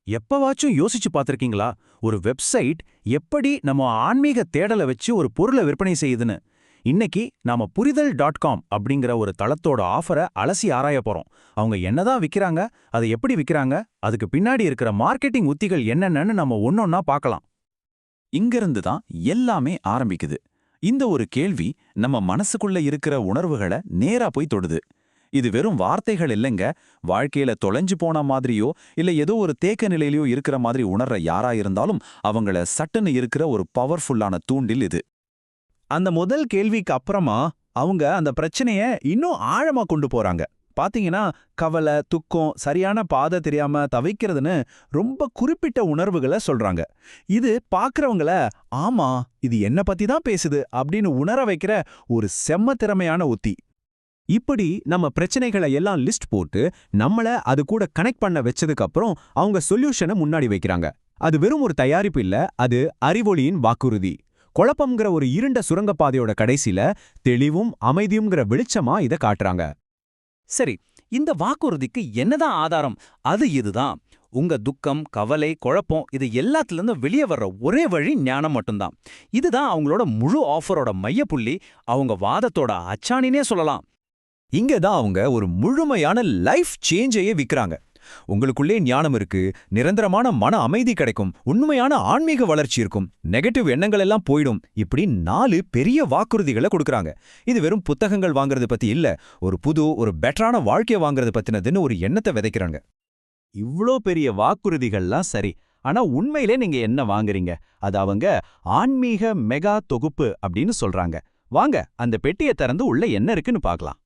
எப்பவாச்சும் யோசிச்சு பார்த்திருக்கீங்களா, ஒரு வெப்சைட் எப்படி நம்ம ஆன்மீக தேடலை வச்சு ஒரு பொருளை விற்பனை செய்யுதுன்னு? இன்னைக்கு நாம புரிதல்.com அப்படிங்கிற ஒரு தளத்தோட ஆஃபரை அலசி ஆராய போறோம். அவங்க என்னதான் விக்கிறாங்க, அதை எப்படி விக்கிறாங்க, அதுக்கு பின்னாடி இருக்கிற மார்க்கெட்டிங் உத்திகள் என்னென்னன்னு நம்ம ஒன்னொன்னா பார்க்கலாம். இங்கிருந்து தான் எல்லாமே ஆரம்பிக்குது. இந்த ஒரு கேள்வி நம்ம மனசுக்குள்ள இருக்கிற உணர்வுகளை நேரா போய் தொடுது. இது வெறும் வார்த்தைகள் இல்லைங்க. வாழ்க்கையில தொலைஞ்சு போன மாதிரியோ இல்ல ஏதோ ஒரு தேக்க நிலையிலயோ இருக்கிற மாதிரி உணர்ற யாரா இருந்தாலும் அவங்கள சட்டுன்னு இருக்கிற ஒரு பவர்ஃபுல்லான தூண்டில் இது. அந்த முதல் கேள்விக்கு அப்புறமா அவங்க அந்த பிரச்சனைய இன்னும் ஆழமா கொண்டு போறாங்க. பாத்தீங்கன்னா, கவலை, துக்கம், சரியான பாதை தெரியாம தவிக்கிறதுன்னு ரொம்ப குறிப்பிட்ட உணர்வுகளை சொல்றாங்க. இது பாக்குறவங்கள, ஆமா இது என்ன பத்தி தான் பேசுது அப்படின்னு உணர வைக்கிற ஒரு செம்ம திறமையான உத்தி. இப்படி நம்ம பிரச்சனைகளை எல்லாம் லிஸ்ட் போட்டு நம்மள அது கூட கனெக்ட் பண்ண வச்சதுக்கு அப்புறம் அவங்க சொல்யூஷனை முன்னாடி வைக்கிறாங்க. அது வெறும் ஒரு தயாரிப்பு இல்ல, அது அறிவொளியின் வாக்குறுதி. குழப்பம்ங்கிற ஒரு இருண்ட சுரங்கப்பாதையோட கடைசியில தெளிவும் அமைதியும்ங்கிற வெளிச்சமா இத காட்டுறாங்க. சரி, இந்த வாக்குறுதிக்கு என்னதான் ஆதாரம்? அது இதுதான். உங்க துக்கம், கவலை, குழப்பம் இது எல்லாத்துலேருந்து வெளியே வர்ற ஒரே வழி ஞானம் மட்டும்தான். இதுதான் அவங்களோட முழு ஆஃபரோட மையப்புள்ளி, அவங்க வாதத்தோட அச்சாணினே சொல்லலாம். இங்க தான் அவங்க ஒரு முழுமையான லைஃப் சேஞ்சையே விக்கிறாங்க. உங்களுக்குள்ளே ஞானம் இருக்கு, நிரந்தரமான மன அமைதி கிடைக்கும், உண்மையான ஆன்மீக வளர்ச்சி இருக்கும், நெகட்டிவ் எண்ணங்கள் எல்லாம் போயிடும், இப்படி 4 பெரிய வாக்குறுதிகளை கொடுக்கறாங்க. இது வெறும் புத்தகங்கள் வாங்குறது பத்தி இல்ல, ஒரு பெட்டரான வாழ்க்கையை வாங்குறது பத்தினதுன்னு ஒரு எண்ணத்தை விதைக்கிறாங்க. இவ்ளோ பெரிய வாக்குறுதிகள்லாம் சரி, ஆனா உண்மையிலே நீங்க என்ன வாங்குறீங்க? அது அவங்க ஆன்மீக மெகா தொகுப்பு அப்படின்னு சொல்றாங்க. வாங்க அந்த பெட்டியை திறந்து உள்ள என்ன இருக்குன்னு பார்க்கலாம்.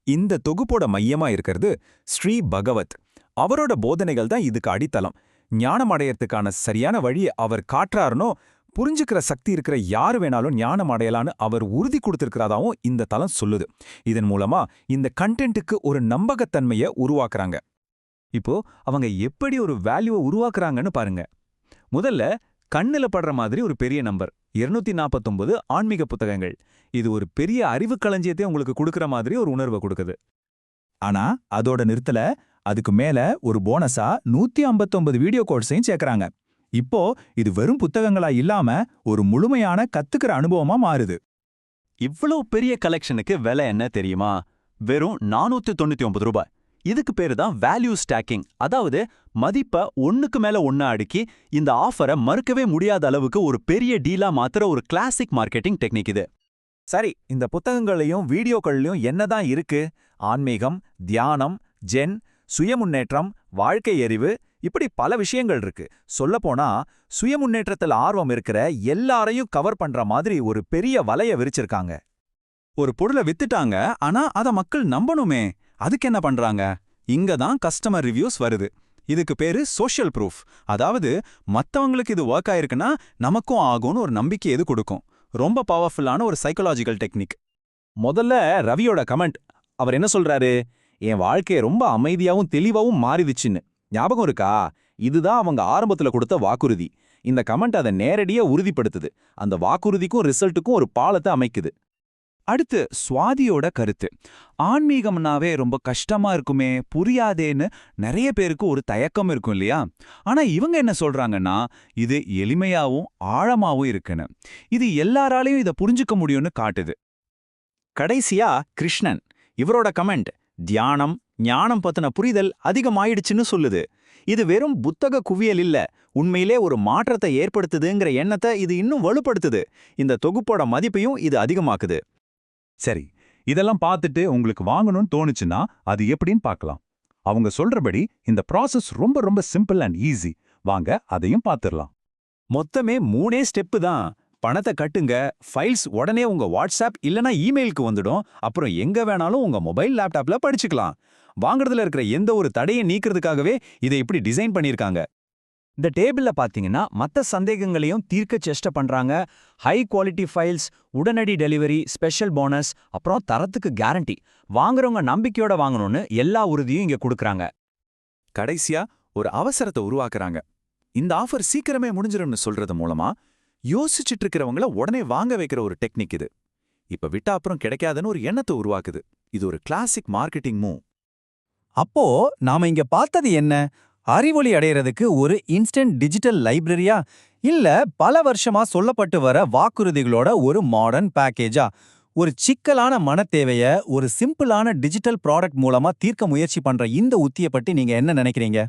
இந்த தொகுப்போட மையமா இருக்கிறது ஸ்ரீ பகவத். அவரோட போதனைகள் தான் இதுக்கு அடித்தளம். ஞானம் அடையறதுக்கான சரியான வழியை அவர் காட்டுறாருனோ, புரிஞ்சுக்கிற சக்தி இருக்கிற யாரு வேணாலும் ஞானம் அடையலான்னு அவர் உறுதி கொடுத்திருக்கிறதாவும் இந்த தளம் சொல்லுது. இதன் மூலமா இந்த கண்டென்ட்டுக்கு ஒரு நம்பகத்தன்மையை உருவாக்குறாங்க. இப்போ அவங்க எப்படி ஒரு வேல்யூவை உருவாக்குறாங்கன்னு பாருங்க. முதல்ல கண்ணுல படுற மாதிரி ஒரு பெரிய நம்பர் 249 ஆன்மீக புத்தகங்கள். இது ஒரு பெரிய அறிவு களஞ்சியத்தை உங்களுக்கு கொடுக்கற மாதிரி ஒரு உணர்வை கொடுக்குது. ஆனா அதோட நிறுத்தல, அதுக்கு மேல ஒரு போனஸா 159 வீடியோ கோர்ஸையும் சேர்க்கறாங்க. இப்போ இது வெறும் புத்தகங்களா இல்லாம ஒரு முழுமையான கத்துக்கிற அனுபவமா மாறுது. இவ்வளவு பெரிய கலெக்ஷனுக்கு விலை என்ன தெரியுமா? வெறும் 499 ரூபாய். இதுக்கு பேரு தான் வேல்யூ ஸ்டாக்கிங். அதாவது மதிப்ப ஒண்ணுக்கு மேல ஒண்ணா அடுக்கி இந்த ஆஃபரை மறுக்கவே முடியாத அளவுக்கு ஒரு பெரிய டீலா மாத்துற ஒரு கிளாசிக் மார்க்கெட்டிங் டெக்னிக் இது. சரி, இந்த புத்தகங்களையும் வீடியோக்கள்லயும் என்னதான் இருக்கு? ஆன்மீகம், தியானம், ஜென், சுயமுன்னேற்றம், வாழ்க்கை அறிவு, இப்படி பல விஷயங்கள் இருக்கு. சொல்லப்போனா சுயமுன்னேற்றத்தில் ஆர்வம் இருக்கிற எல்லாரையும் கவர் பண்ற மாதிரி ஒரு பெரிய வலைய விரிச்சிருக்காங்க. ஒரு பொருளை வித்துட்டாங்க, ஆனா அத மக்கள் நம்பணுமே, அதுக்கு என்ன பண்றாங்க? இங்க தான் கஸ்டமர் ரிவ்யூஸ் வருது. இதுக்கு பேரு சோஷியல் ப்ரூஃப். அதாவது மத்தவங்களுக்கு இது ஒர்க் ஆயிருக்குன்னா நமக்கும் ஆகும்னு ஒரு நம்பிக்கை எது கொடுக்கும். ரொம்ப பவர்ஃபுல்லான ஒரு சைக்காலஜிக்கல் டெக்னிக். முதல்ல ரவியோட கமெண்ட். அவர் என்ன சொல்றாரு? என் வாழ்க்கையை ரொம்ப அமைதியாவும் தெளிவாவும் மாறிடுச்சுன்னு. ஞாபகம் இருக்கா? இதுதான் அவங்க ஆரம்பத்துல கொடுத்த வாக்குறுதி. இந்த கமெண்ட் அதை நேரடியா உறுதிப்படுத்துது. அந்த வாக்குறுதிக்கும் ரிசல்ட்டுக்கும் ஒரு பாலத்தை அமைக்குது. அடுத்து சுவாதியோட கருத்து. ஆன்மீகம்னாவே ரொம்ப கஷ்டமா இருக்குமே, புரியாதேன்னு நிறைய பேருக்கு ஒரு தயக்கம் இருக்கும் இல்லையா? ஆனா இவங்க என்ன சொல்றாங்கன்னா, இது எளிமையாவும் ஆழமாவும் இருக்குன்னு. இது எல்லாராலையும் இதை புரிஞ்சுக்க முடியும்னு காட்டுது. கடைசியா கிருஷ்ணன். இவரோட கமெண்ட், தியானம், ஞானம் பத்தின புரிதல் அதிகமாயிடுச்சுன்னு சொல்லுது. இது வெறும் புத்தக குவியல் இல்ல, உண்மையிலே ஒரு மாற்றத்தை ஏற்படுத்துதுங்கிற எண்ணத்தை இது இன்னும் வலுப்படுத்துது. இந்த தொகுப்போட மதிப்பையும் இது அதிகமாக்குது. சரி, இதெல்லாம் பார்த்துட்டு உங்களுக்கு வாங்கணும்னு தோணுச்சுன்னா அது எப்படின்னு பார்க்கலாம். அவங்க சொல்றபடி இந்த ப்ராசஸ் ரொம்ப ரொம்ப சிம்பிள் அண்ட் ஈஸி. வாங்க அதையும் பார்த்துடலாம். மொத்தமே 3 ஸ்டெப்பு தான். பணத்தை கட்டுங்க, ஃபைல்ஸ் உடனே உங்க வாட்ஸ்அப் இல்லனா இமெயிலுக்கு வந்துடும். அப்புறம் எங்க வேணாலும் உங்க மொபைல் லேப்டாப்ல படிச்சுக்கலாம். வாங்குறதுல இருக்கிற எந்த ஒரு தடையை நீக்கிறதுக்காகவே இதை இப்படி டிசைன் பண்ணியிருக்காங்க. இந்த டேபிள்ல பாத்தீங்கன்னா மற்ற சந்தேகங்களையும் தீர்க்க சேஷ்ட பண்றாங்க. ஹை குவாலிட்டி ஃபைல்ஸ், உடனடி டெலிவரி, ஸ்பெஷல் போனஸ், அப்புறம் தரத்துக்கு கேரண்டி. வாங்குறவங்க நம்பிக்கையோட வாங்கணும்னு எல்லா உறுதியும் இங்க கொடுக்கறாங்க. கடைசியா ஒரு அவசரத்தை உருவாக்குறாங்க. இந்த ஆஃபர் சீக்கிரமே முடிஞ்சிரும்னு சொல்றது மூலமா யோசிச்சுட்டு இருக்கிறவங்கள உடனே வாங்க வைக்கிற ஒரு டெக்னிக் இது. இப்ப விட்டா அப்புறம் கிடைக்காதுன்னு ஒரு எண்ணத்தை உருவாக்குது. இது ஒரு கிளாசிக் மார்க்கெட்டிங் மூவ். அப்போ நாம இங்க பார்த்தது என்ன? அறிவொளி அடையறதுக்கு ஒரு இன்ஸ்டன்ட் டிஜிட்டல் லைப்ரரியா, இல்ல பல வருஷமா சொல்லப்பட்டு வர வாக்குறுதிகளோட ஒரு மாடர்ன் பேக்கேஜா? ஒரு சிக்கலான மனத்தேவைய ஒரு சிம்பிளான டிஜிட்டல் ப்ராடக்ட் மூலமா தீர்க்க முயற்சி பண்ற இந்த உத்தியை பத்தி நீங்க என்ன நினைக்கிறீங்க?